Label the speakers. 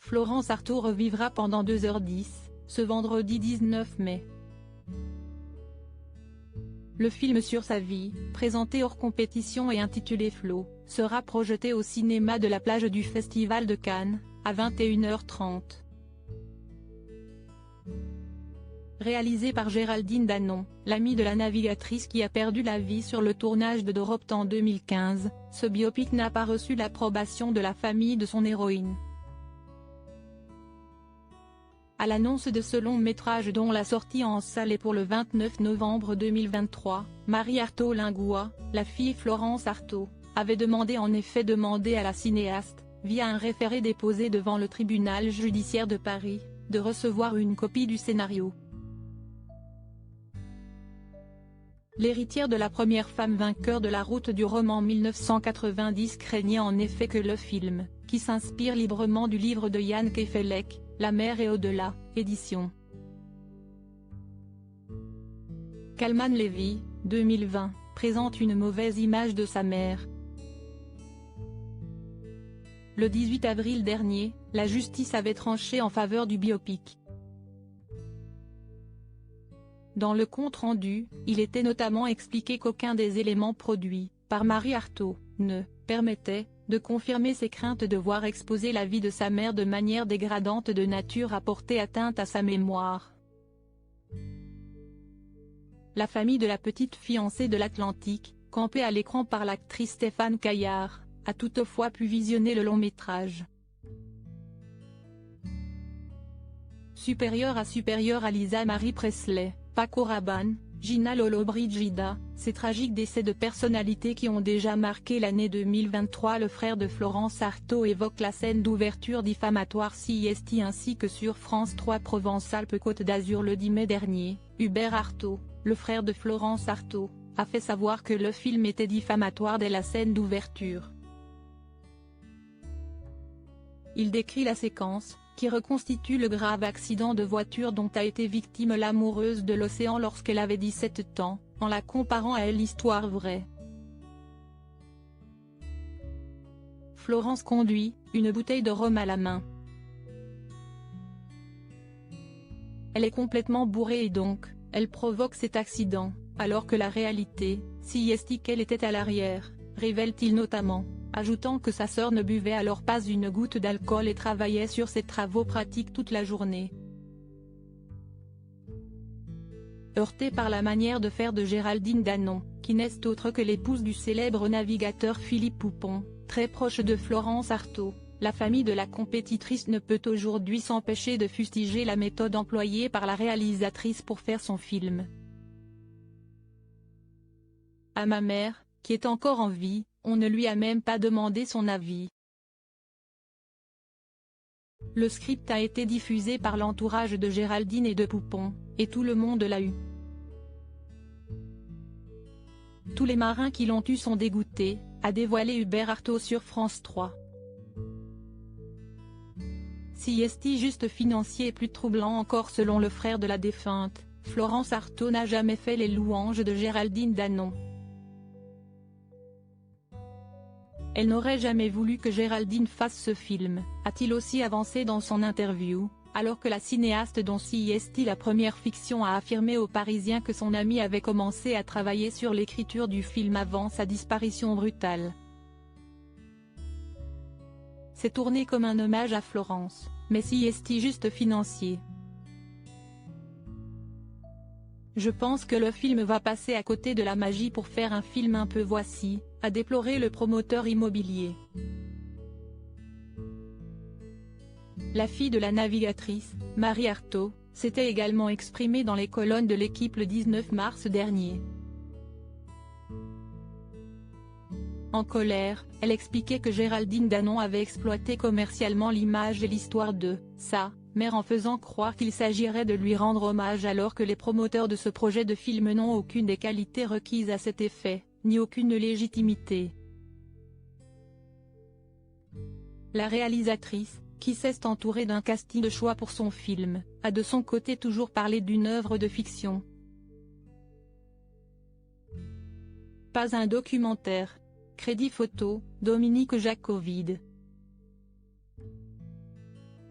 Speaker 1: Florence Artaud revivra pendant 2h10, ce vendredi 19 mai. Le film sur sa vie, présenté hors compétition et intitulé Flo, sera projeté au cinéma de la plage du Festival de Cannes, à 21h30. Réalisé par Géraldine Danon, l'amie de la navigatrice qui a perdu la vie sur le tournage de Doropt en 2015, ce biopic n'a pas reçu l'approbation de la famille de son héroïne. À l'annonce de ce long métrage dont la sortie en salle est pour le 29 novembre 2023, Marie Artaud Lingois, la fille Florence Artaud, avait demandé à la cinéaste, via un référé déposé devant le tribunal judiciaire de Paris, de recevoir une copie du scénario. L'héritière de la première femme vainqueur de la route du roman 1990 craignait en effet que le film, qui s'inspire librement du livre de Yann Kefelec, La mer et au-delà, édition Kalman Levy, 2020, présente une mauvaise image de sa mère. Le 18 avril dernier, la justice avait tranché en faveur du biopic. Dans le compte-rendu, il était notamment expliqué qu'aucun des éléments produits par Marie Artaud ne permettait de confirmer ses craintes de voir exposer la vie de sa mère de manière dégradante de nature à porter atteinte à sa mémoire. La famille de la petite fiancée de l'Atlantique, campée à l'écran par l'actrice Stéphane Caillard, a toutefois pu visionner le long-métrage. Supérieure à Lisa Marie Presley, Paco Rabanne, Gina Lollobrigida, ces tragiques décès de personnalités qui ont déjà marqué l'année 2023. Le frère de Florence Artaud évoque la scène d'ouverture diffamatoire CIST ainsi que sur France 3 Provence-Alpes-Côte d'Azur le 10 mai dernier. Hubert Artaud, le frère de Florence Artaud, a fait savoir que le film était diffamatoire dès la scène d'ouverture. Il décrit la séquence, qui reconstitue le grave accident de voiture dont a été victime l'amoureuse de l'océan lorsqu'elle avait 17 ans, en la comparant à l'histoire vraie. Florence conduit, une bouteille de rhum à la main. Elle est complètement bourrée et donc, elle provoque cet accident, alors que la réalité, si est qu'elle était à l'arrière, révèle-t-il notamment, ajoutant que sa sœur ne buvait alors pas une goutte d'alcool et travaillait sur ses travaux pratiques toute la journée. Heurtée par la manière de faire de Géraldine Danon, qui n'est autre que l'épouse du célèbre navigateur Philippe Poupon, très proche de Florence Artaud, la famille de la compétitrice ne peut aujourd'hui s'empêcher de fustiger la méthode employée par la réalisatrice pour faire son film. À ma mère, qui est encore en vie, on ne lui a même pas demandé son avis. Le script a été diffusé par l'entourage de Géraldine et de Poupon, et tout le monde l'a eu. Tous les marins qui l'ont eu sont dégoûtés, a dévoilé Hubert Artaud sur France 3. Si est juste financier et plus troublant encore selon le frère de la défunte, Florence Artaud n'a jamais fait les louanges de Géraldine Danon. Elle n'aurait jamais voulu que Géraldine fasse ce film, a-t-il aussi avancé dans son interview, alors que la cinéaste dont CIST la première fiction a affirmé aux Parisiens que son amie avait commencé à travailler sur l'écriture du film avant sa disparition brutale. C'est tourné comme un hommage à Florence, mais CIST juste financier. Je pense que le film va passer à côté de la magie pour faire un film un peu voici, a déploré le promoteur immobilier. La fille de la navigatrice, Marie Artaud, s'était également exprimée dans les colonnes de l'Équipe le 19 mars dernier. En colère, elle expliquait que Géraldine Danon avait exploité commercialement l'image et l'histoire de sa mère en faisant croire qu'il s'agirait de lui rendre hommage alors que les promoteurs de ce projet de film n'ont aucune des qualités requises à cet effet, ni aucune légitimité. La réalisatrice, qui s'est entourée d'un casting de choix pour son film, a de son côté toujours parlé d'une œuvre de fiction. Pas un documentaire. Crédit photo, Dominique Jacovide.